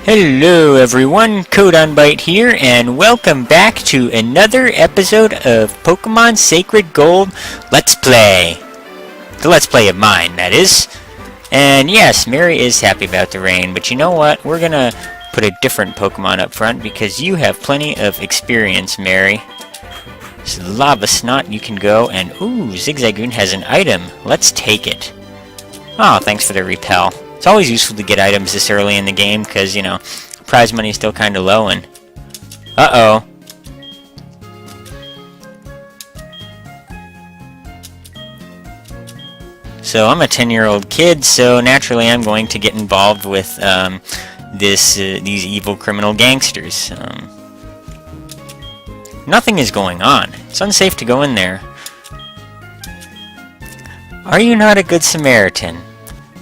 Hello everyone, CodeOnBite here, and welcome back to another episode of Pokemon Sacred Gold Let's Play. The Let's Play of mine, that is. And yes, Mary is happy about the rain, but you know what? We're gonna put a different Pokemon up front because you have plenty of experience, Mary. So Lava Snot, you can go, and ooh, Zigzagoon has an item. Let's take it. Oh, thanks for the repel. It's always useful to get items this early in the game, because, you know, prize money is still kind of low, and... Uh-oh. So, I'm a 10-year-old kid, so naturally I'm going to get involved with, these evil criminal gangsters. Nothing is going on. It's unsafe to go in there. Are you not a good Samaritan?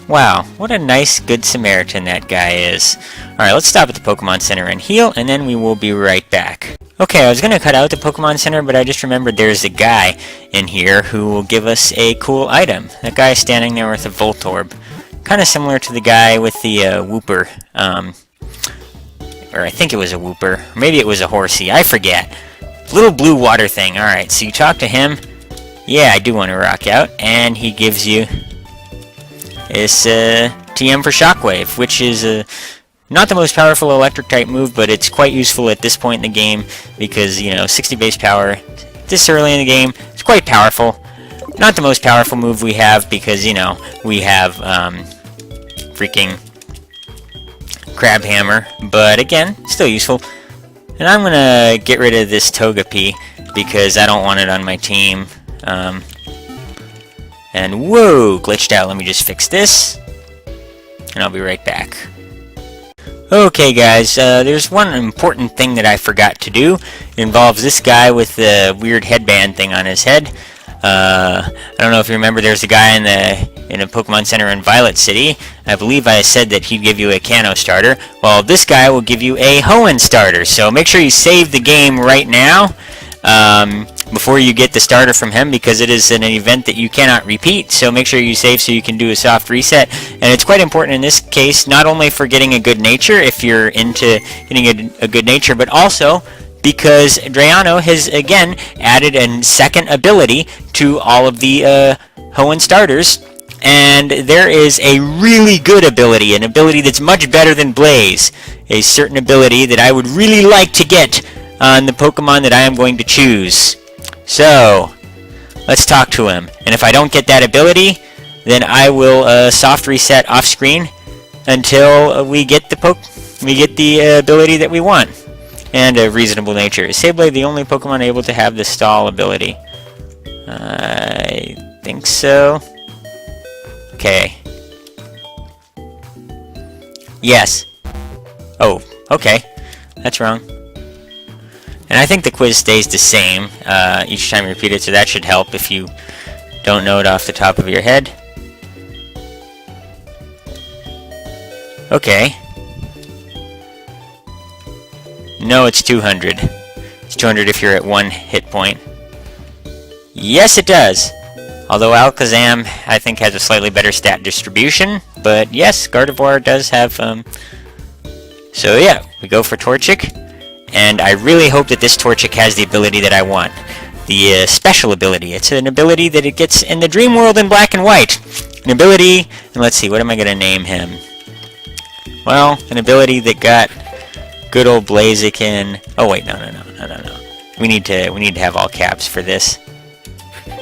Wow, what a nice Good Samaritan that guy is. Alright, let's stop at the Pokemon Center and heal, and then we will be right back. Okay, I was going to cut out the Pokemon Center, but I just remembered there's a guy in here who will give us a cool item. That guy standing there with a Voltorb. Kind of similar to the guy with the Wooper. Or I think it was a Wooper. Or maybe it was a Horsey. I forget. Little blue water thing. Alright, so you talk to him. Yeah, I do want to rock out. And he gives you... is TM for Shockwave, which is not the most powerful electric type move, but it's quite useful at this point in the game because, you know, 60 base power this early in the game, it's quite powerful. Not the most powerful move we have because, you know, we have freaking Crab Hammer, but again, still useful. And I'm gonna get rid of this Togepi because I don't want it on my team. And whoa, glitched out. Let me just fix this, and I'll be right back. Okay guys, there's one important thing that I forgot to do. It involves this guy with the weird headband thing on his head. I don't know if you remember, there's a guy in a Pokemon Center in Violet City. I believe I said that he'd give you a Kanto starter. Well, this guy will give you a Hoenn starter, so make sure you save the game right now. Before you get the starter from him, because it is an event that you cannot repeat, so make sure you save so you can do a soft reset. And it's quite important in this case, not only for getting a good nature, if you're into getting a good nature, but also because Drayano has again added a second ability to all of the Hoenn starters, and there is a really good ability, an ability that's much better than Blaze, a certain ability that I would really like to get on the Pokemon that I am going to choose. So, let's talk to him. And if I don't get that ability, then I will soft reset off screen until we get the ability that we want. And a reasonable nature. Is Sableye the only Pokemon able to have the stall ability? I think so. Okay. Yes. Oh, okay. That's wrong. And I think the quiz stays the same each time you repeat it, so that should help if you don't know it off the top of your head. Okay. No, it's 200. It's 200 if you're at 1 hit point. Yes, it does! Although Alakazam, I think, has a slightly better stat distribution. But yes, Gardevoir does have... So yeah, we go for Torchic. And I really hope that this Torchic has the ability that I want. The special ability. It's an ability that it gets in the Dream World in Black and White. An ability, and let's see, what am I going to name him? Well, an ability that got good old Blaziken. Oh wait, no. We need to have all caps for this.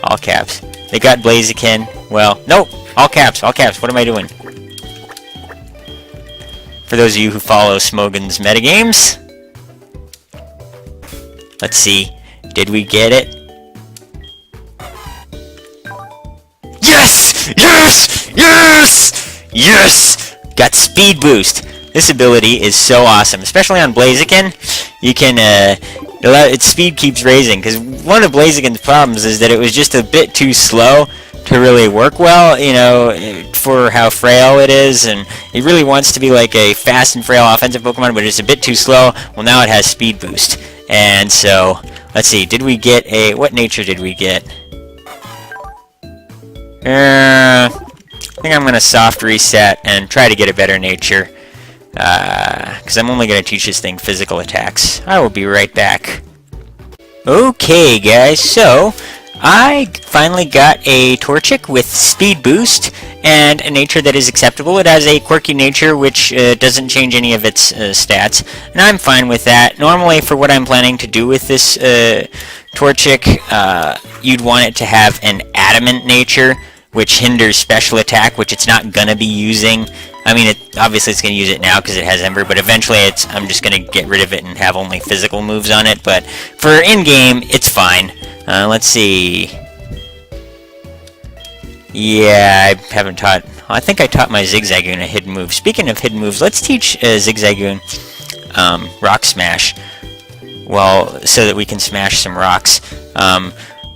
All caps. They got Blaziken. Well, no, all caps. What am I doing? For those of you who follow Smogon's metagames. Let's see. Did we get it? Yes! Yes! Yes! Yes! Got Speed Boost. This ability is so awesome, especially on Blaziken. You can, its speed keeps raising, because one of Blaziken's problems is that it was just a bit too slow to really work well, you know, for how frail it is, and it really wants to be like a fast and frail offensive Pokemon, but it's a bit too slow. Well, now it has Speed Boost. And so, let's see, did we get a... What nature did we get? I think I'm going to soft reset and try to get a better nature. Because because I'm only going to teach this thing physical attacks. I will be right back. Okay, guys, so I finally got a Torchic with speed boost and a nature that is acceptable. It has a quirky nature which doesn't change any of its stats, and I'm fine with that. Normally, for what I'm planning to do with this Torchic, you'd want it to have an adamant nature, which hinders special attack, which it's not going to be using. I mean, obviously it's going to use it now because it has Ember, but eventually I'm just going to get rid of it and have only physical moves on it. But for in-game, it's fine. Let's see. Yeah, I haven't taught... I think I taught my Zigzagoon a hidden move. Speaking of hidden moves, let's teach Zigzagoon Rock Smash. Well, so that we can smash some rocks.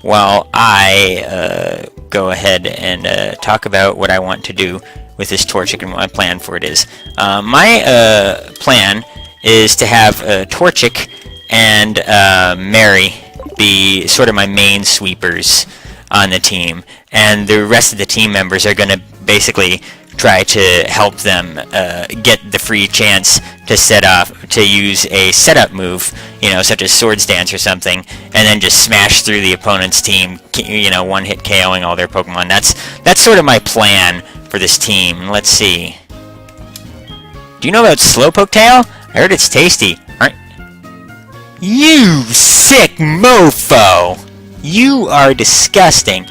While I go ahead and talk about what I want to do with this Torchic and what my plan for it is. My plan is to have Torchic and Mary be sort of my main sweepers on the team, and the rest of the team members are going to basically try to help them get the free chance to use a setup move, you know, such as Swords Dance or something, and then just smash through the opponent's team, you know, one-hit KOing all their Pokemon. That's sort of my plan for this team. Let's see. Do you know about slowpoke tail? I heard it's tasty. Aren't you sick mofo? You are disgusting.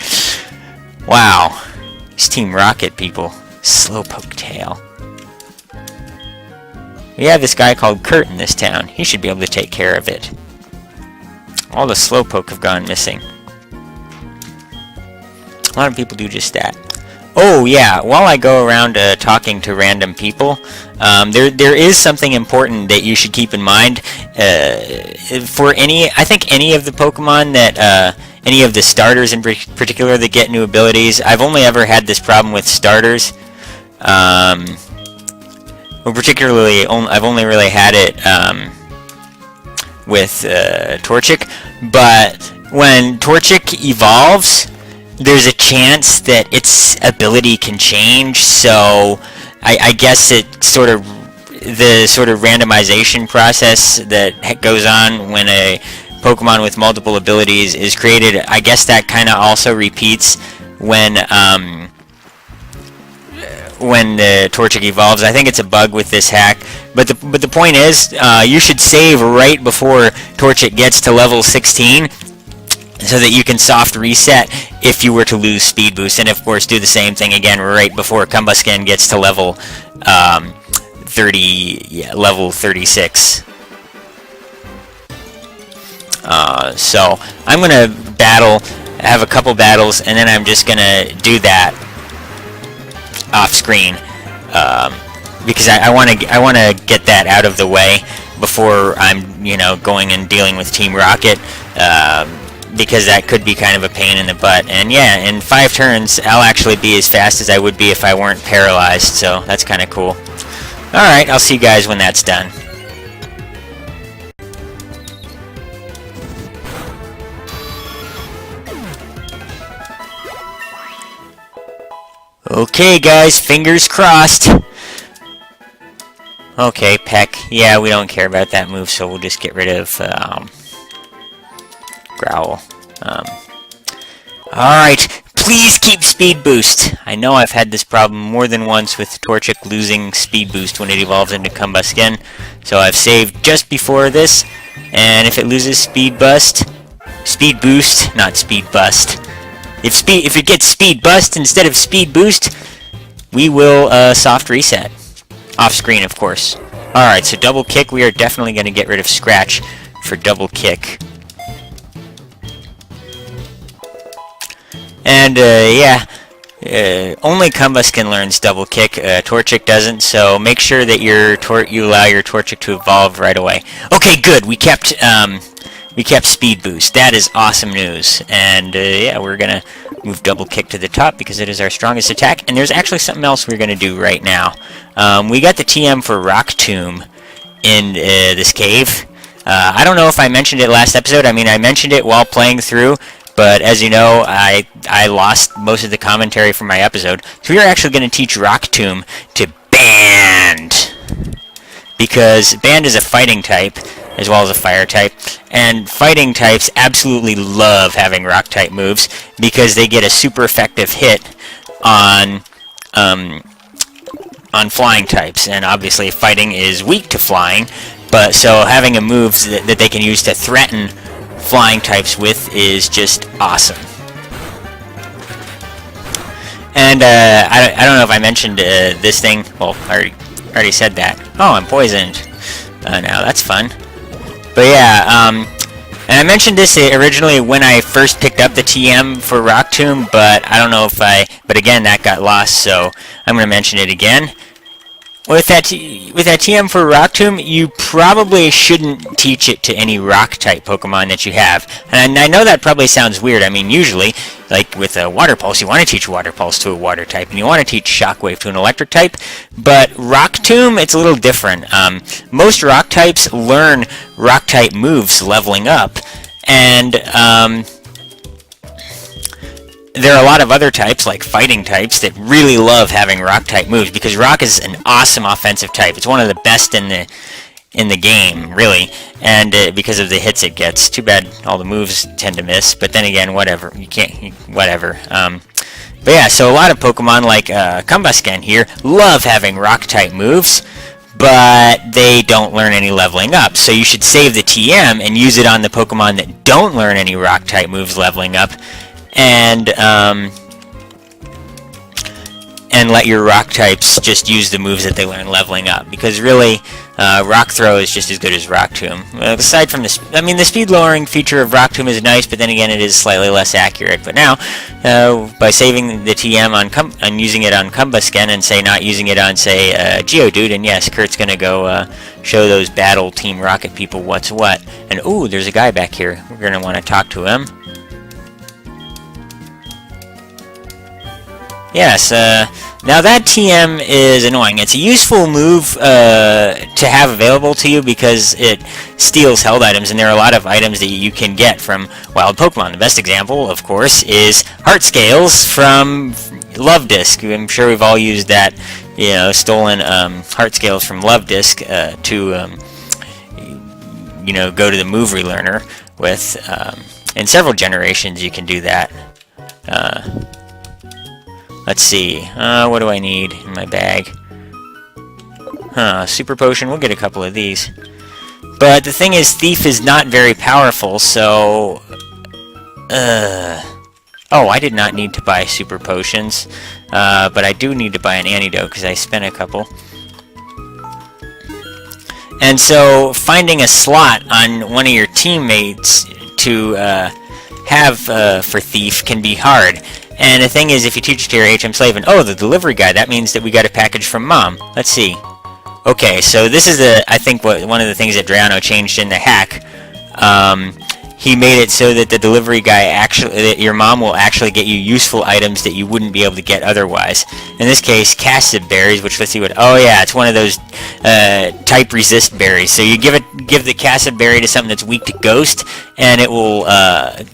Wow. It's Team Rocket, people. Slowpoke tail. We have this guy called Kurt in this town. He should be able to take care of it. All the slowpoke have gone missing. A lot of people do just that. Oh yeah, while I go around talking to random people, there is something important that you should keep in mind. For I think any of the Pokemon that, any of the starters in particular that get new abilities, I've only ever had this problem with starters. Well, particularly, I've only really had it with Torchic, but when Torchic evolves, there's a chance that its ability can change, so I guess the sort of randomization process that goes on when a Pokemon with multiple abilities is created, I guess that kind of also repeats when the Torchic evolves. I think it's a bug with this hack, but the point is, you should save right before Torchic gets to level 16, so that you can soft reset if you were to lose speed boost, and of course do the same thing again right before Combusken gets to level level 36. So I'm gonna have a couple battles, and then I'm just gonna do that off screen because I want to get that out of the way before I'm, you know, going and dealing with Team Rocket. Because that could be kind of a pain in the butt. And yeah, in 5 turns, I'll actually be as fast as I would be if I weren't paralyzed, so that's kind of cool. Alright, I'll see you guys when that's done. Okay guys, fingers crossed. Okay, Peck. Yeah, we don't care about that move, so we'll just get rid of Growl. Alright, please keep speed boost. I know I've had this problem more than once with Torchic losing speed boost when it evolves into Combusken, so I've saved just before this, and if it loses speed boost, not speed bust. If it gets speed bust instead of speed boost, we will soft reset. Off screen, of course. Alright, so double kick, we are definitely going to get rid of Scratch for double kick. And, yeah, only Combusken learns double kick, Torchic doesn't, so make sure that you allow your Torchic to evolve right away. Okay, good, we kept speed boost. That is awesome news. And, yeah, we're gonna move double kick to the top because it is our strongest attack, and there's actually something else we're gonna do right now. We got the TM for Rock Tomb in this cave. I don't know if I mentioned it last episode. I mean, I mentioned it while playing through, but as you know, I lost most of the commentary from my episode. So we are actually going to teach Rock Tomb to band. because Band is a fighting type as well as a fire type, and fighting types absolutely love having rock type moves because they get a super effective hit on flying types, and obviously fighting is weak to flying, but so having a move that they can use to threaten flying types with is just awesome. And I don't know if I mentioned this thing. Well, I already said that. Oh, I'm poisoned. Now that's fun. But yeah, and I mentioned this originally when I first picked up the TM for Rock Tomb, but I don't know if but again, that got lost, so I'm going to mention it again. With that TM for Rock Tomb, you probably shouldn't teach it to any rock-type Pokemon that you have. And I know that probably sounds weird. I mean, usually, like with a Water Pulse, you want to teach Water Pulse to a Water type, and you want to teach Shockwave to an Electric type. But Rock Tomb, it's a little different. Most rock types learn rock-type moves leveling up, and there are a lot of other types, like fighting types, that really love having rock-type moves, because rock is an awesome offensive type. It's one of the best in the game, really, and because of the hits it gets. Too bad all the moves tend to miss, but then again, whatever. You can't, whatever. But yeah, so a lot of Pokemon, like Combusken here, love having rock-type moves, but they don't learn any leveling up. So you should save the TM and use it on the Pokemon that don't learn any rock-type moves leveling up, and let your rock types just use the moves that they learn leveling up, because really Rock Throw is just as good as Rock Tomb. Aside from this, I mean, the speed lowering feature of Rock Tomb is nice, but then again it is slightly less accurate. But now by saving the TM on using it on Combusken, and say not using it on, say, Geodude, and yes, Kurt's gonna go show those Battle Team Rocket people what's what. And ooh, there's a guy back here. We're gonna want to talk to him. Yes, now that TM is annoying. It's a useful move to have available to you because it steals held items, and there are a lot of items that you can get from wild Pokemon. The best example, of course, is Heart Scales from Love Disc. I'm sure we've all used that, you know, stolen Heart Scales from Love Disc to, you know, go to the move relearner with. In several generations you can do that. Let's see, what do I need in my bag? Super Potion, we'll get a couple of these. But the thing is, Thief is not very powerful, so... Oh, I did not need to buy Super Potions, but I do need to buy an Antidote, because I spent a couple. And so, finding a slot on one of your teammates to have for Thief can be hard. And the thing is, if you teach it to your HM slave, and oh, the delivery guy, that means that we got a package from Mom. Let's see. Okay, so this is I think one of the things that Drayano changed in the hack. He made it so that the delivery guy that your mom will actually get you useful items that you wouldn't be able to get otherwise. In this case, Cassid berries, which let's see what. Oh yeah, it's one of those type resist berries. So you give the Cassid berry to something that's weak to Ghost, and it will,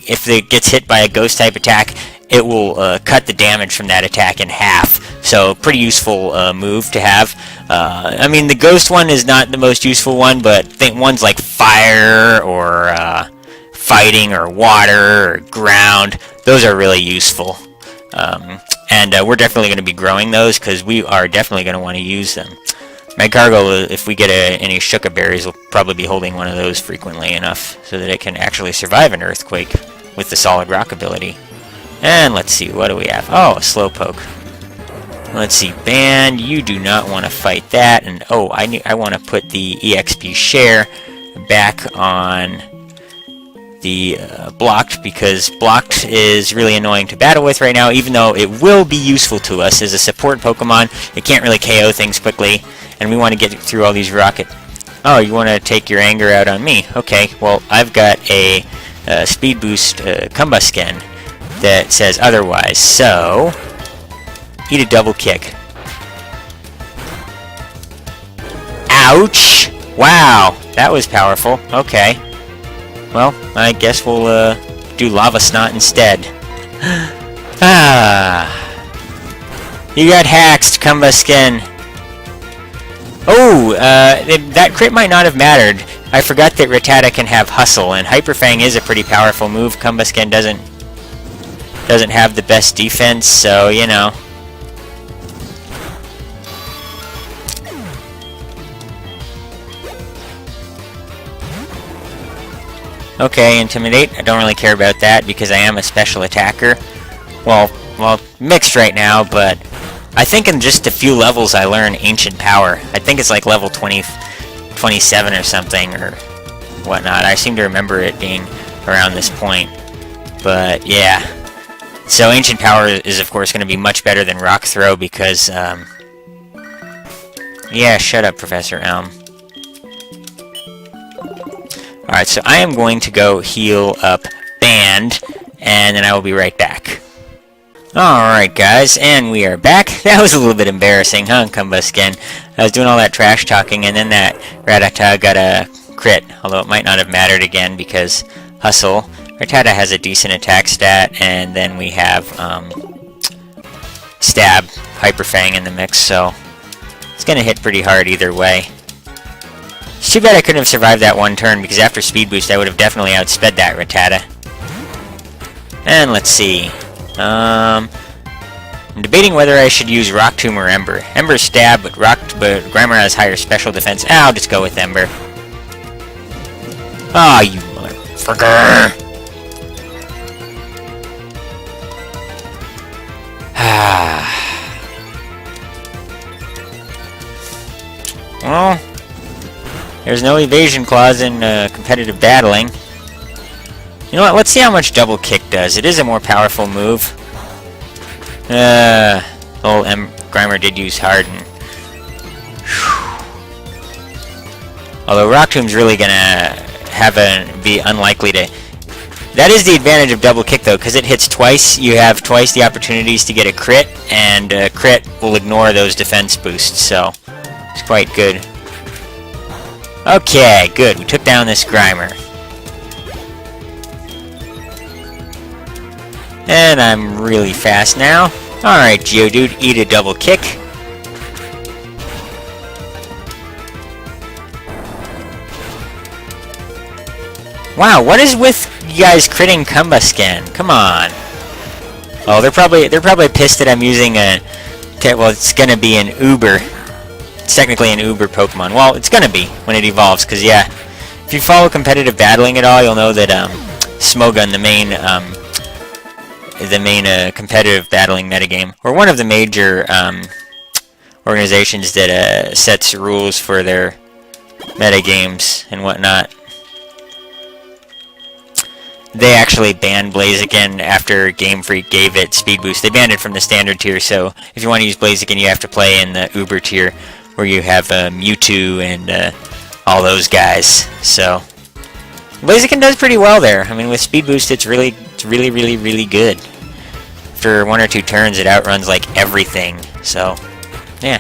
if it gets hit by a Ghost type attack, it will cut the damage from that attack in half. So pretty useful move to have. I mean, the Ghost one is not the most useful one, but think ones like Fire or Fighting or Water or Ground, those are really useful. And we're definitely going to be growing those because we are definitely going to want to use them. Magcargo, if we get any Shuka berries, will probably be holding one of those frequently enough so that it can actually survive an earthquake with the solid rock ability. And let's see, what do we have? Oh, a Slowpoke. Let's see, Band, you do not want to fight that. And oh, I want to put the EXP share back on the blocked, because blocked is really annoying to battle with right now, even though it will be useful to us as a support Pokemon. It can't really KO things quickly, and we want to get through all these rocket... Oh, you want to take your anger out on me. Okay, well, I've got a Speed Boost Combusken that says otherwise, so eat a double kick. Ouch! Wow, that was powerful. Okay. Well, I guess we'll do Lava Snot instead. You got hacked, Combusken. Oh, that crit might not have mattered. I forgot that Rattata can have Hustle, and Hyper Fang is a pretty powerful move. Combusken doesn't have the best defense, so, you know. Okay, Intimidate. I don't really care about that because I am a special attacker. Well, mixed right now, but I think in just a few levels I learn Ancient Power. I think it's like level 27 or something, or whatnot. I seem to remember it being around this point. But, yeah. So Ancient Power is, of course, going to be much better than Rock Throw because, yeah, shut up, Professor Elm. Alright, so I am going to go heal up Band, and then I will be right back. Alright guys, and we are back. That was a little bit embarrassing, huh, Combusken? I was doing all that trash talking, and then that Rattata got a crit, although it might not have mattered again because Hustle. Rattata has a decent attack stat, and then we have Stab, Hyper Fang in the mix, so it's going to hit pretty hard either way. It's too bad I couldn't have survived that one turn, because after Speed Boost I would have definitely outsped that Rattata. And let's see. I'm debating whether I should use Rock Tomb or Ember. Ember's Stab, but Grimer has higher special defense. I'll just go with Ember. Ah, you motherfucker! Well, there's no evasion clause in competitive battling. You know what, let's see how much Double Kick does. It is a more powerful move. Old Grimer did use Harden. Although Rock Tomb's really gonna be unlikely to... That is the advantage of Double Kick though, because it hits twice. You have twice the opportunities to get a crit, and a crit will ignore those defense boosts, so it's quite good. Okay, good. We took down this Grimer. And I'm really fast now. Alright, Geodude, eat a Double Kick. Wow, what is with you guys critting Combusken? Come on. Oh, they're probably pissed that I'm using a... Well, it's gonna be an Uber. It's technically an Uber Pokemon. Well, it's gonna be when it evolves, because yeah, if you follow competitive battling at all, you'll know that Smogon, the main competitive battling metagame, or one of the major organizations that sets rules for their metagames and whatnot. They actually banned Blaziken after Game Freak gave it Speed Boost. They banned it from the standard tier, so if you want to use Blaziken, you have to play in the Uber tier, where you have Mewtwo and all those guys. So Blaziken does pretty well there. I mean, with Speed Boost, it's really good. After one or two turns, it outruns like everything. So, yeah.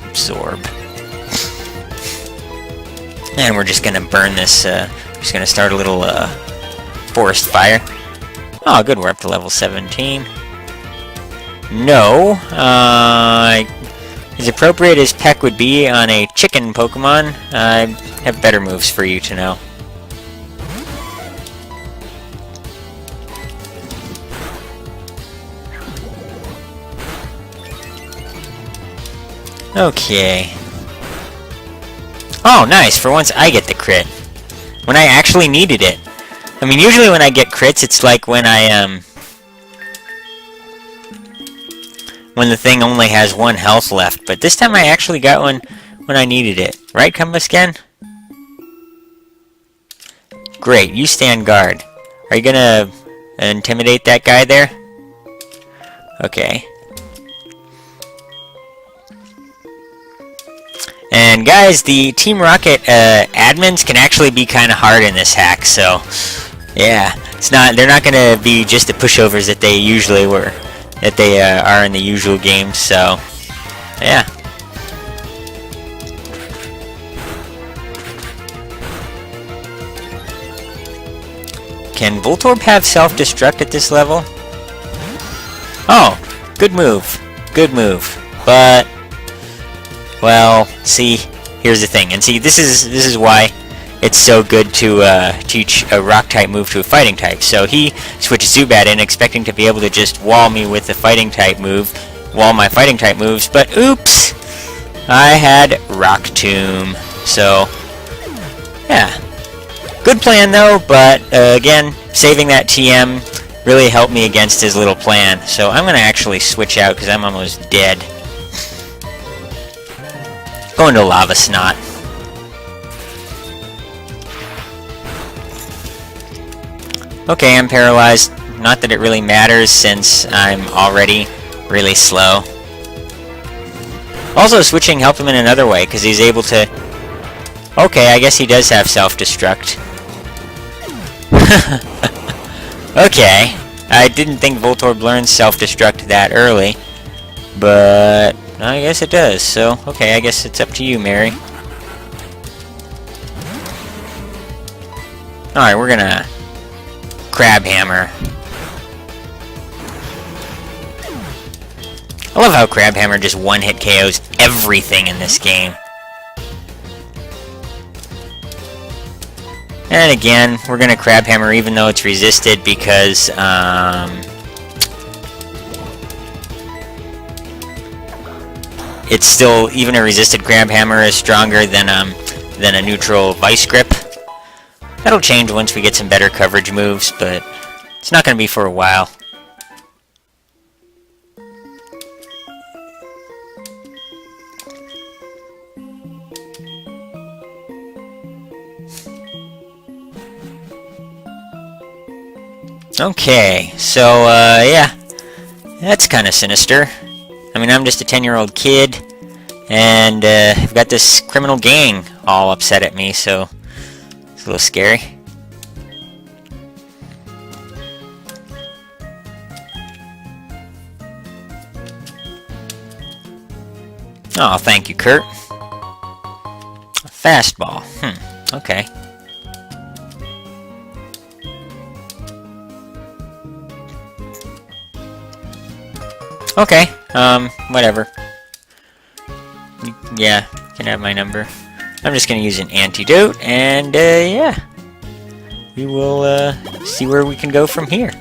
Absorb. And we're just gonna burn this, just gonna start a little, forest fire. Oh, good, we're up to level 17. No, as appropriate as Peck would be on a chicken Pokemon, I have better moves for you to know. Okay. Oh, nice! For once I get the crit. When I actually needed it. I mean, usually when I get crits, it's like when when the thing only has 1 health left. But this time I actually got one when I needed it. Right, Combusken? Great, you stand guard. Are you gonna intimidate that guy there? Okay. And guys, the Team Rocket admins can actually be kind of hard in this hack, so yeah, they're not gonna be just the pushovers that they usually were, that they are in the usual games, so yeah. can Voltorb have self-destruct at this level? Oh, good move. Good move. But, well, see, here's the thing. And see, this is why it's so good to teach a rock-type move to a fighting-type. So he switched Zubat in, expecting to be able to just wall me with the fighting-type move, wall my fighting-type moves, but oops! I had Rock Tomb. So, yeah. Good plan, though, but, again, saving that TM really helped me against his little plan. So I'm going to actually switch out because I'm almost dead. Going to Lava Snot. Okay, I'm paralyzed. Not that it really matters since I'm already really slow. Also, switching helped him in another way because he's able to... Okay, I guess he does have self-destruct. Okay, I didn't think Voltorb learned self-destruct that early, but I guess it does, so okay, I guess it's up to you, Mary. Alright, we're gonna Crab Hammer. I love how Crab Hammer just one-hit KOs everything in this game. And again, we're going to Crab Hammer even though it's resisted because, it's still, even a resisted Crab Hammer is stronger than a neutral Vice Grip. That'll change once we get some better coverage moves, but it's not going to be for a while. Okay, so, yeah, that's kind of sinister. I mean, I'm just a 10-year-old kid, and, I've got this criminal gang all upset at me, so it's a little scary. Oh, thank you, Kurt. A fastball. Okay. Okay, whatever. Yeah, you can have my number. I'm just gonna use an antidote, and, yeah. We will, see where we can go from here.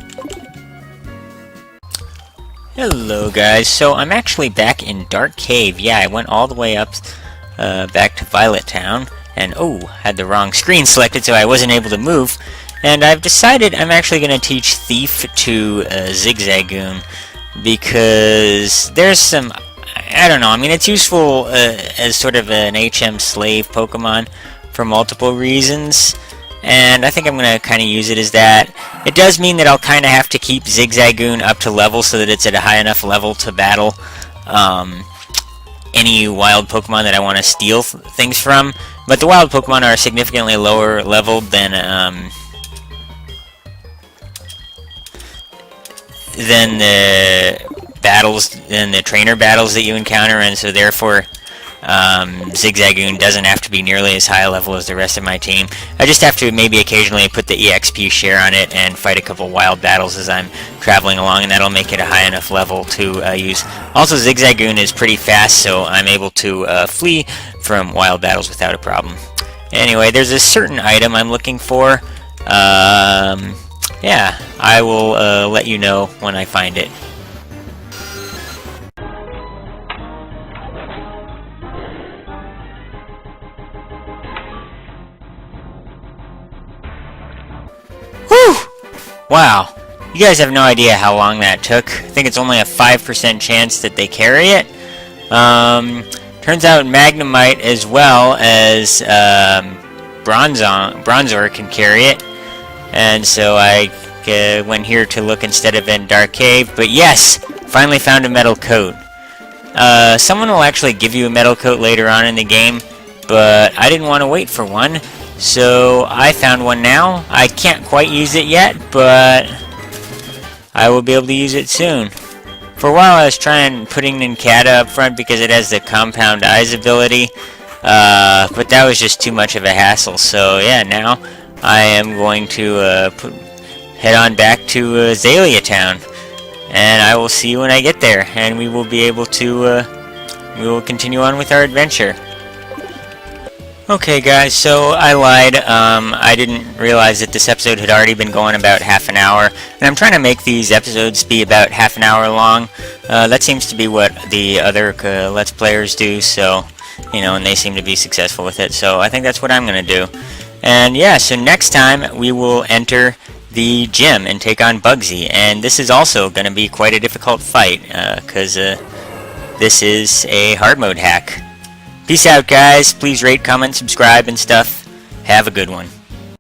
Hello, guys. So, I'm actually back in Dark Cave. Yeah, I went all the way up, back to Violet Town, and, oh, had the wrong screen selected, so I wasn't able to move. And I've decided I'm actually gonna teach Thief to, Zigzagoon. Because there's some, I don't know, I mean, it's useful as sort of an HM slave Pokemon for multiple reasons, and I think I'm going to kind of use it as that. It does mean that I'll kind of have to keep Zigzagoon up to level so that it's at a high enough level to battle any wild Pokemon that I want to steal things from, but the wild Pokemon are significantly lower leveled than the trainer battles that you encounter, and so therefore Zigzagoon doesn't have to be nearly as high a level as the rest of my team. I just have to maybe occasionally put the EXP share on it and fight a couple wild battles as I'm traveling along, and that'll make it a high enough level to use. Also, Zigzagoon is pretty fast, so I'm able to flee from wild battles without a problem. Anyway, there's a certain item I'm looking for. Yeah, I will let you know when I find it. Whew! Wow, you guys have no idea how long that took. I think it's only a 5% chance that they carry it. Turns out Magnemite as well as Bronzor can carry it. And so I went here to look instead of in Dark Cave. But yes, finally found a metal coat. Someone will actually give you a metal coat later on in the game, but I didn't want to wait for one, so I found one now. I can't quite use it yet, but I will be able to use it soon. For a while I was trying putting Nincada up front because it has the Compound Eyes ability, but that was just too much of a hassle. So yeah, now I am going to head on back to Azalea Town. And I will see you when I get there, and we will be able to, we will continue on with our adventure. Okay guys, so I lied. I didn't realize that this episode had already been going about half an hour, and I'm trying to make these episodes be about half an hour long. That seems to be what the other Let's Players do, so, you know, and they seem to be successful with it, so I think that's what I'm going to do. And yeah, so next time we will enter the gym and take on Bugsy, and this is also going to be quite a difficult fight, because this is a hard mode hack. Peace out, guys. Please rate, comment, subscribe, and stuff. Have a good one.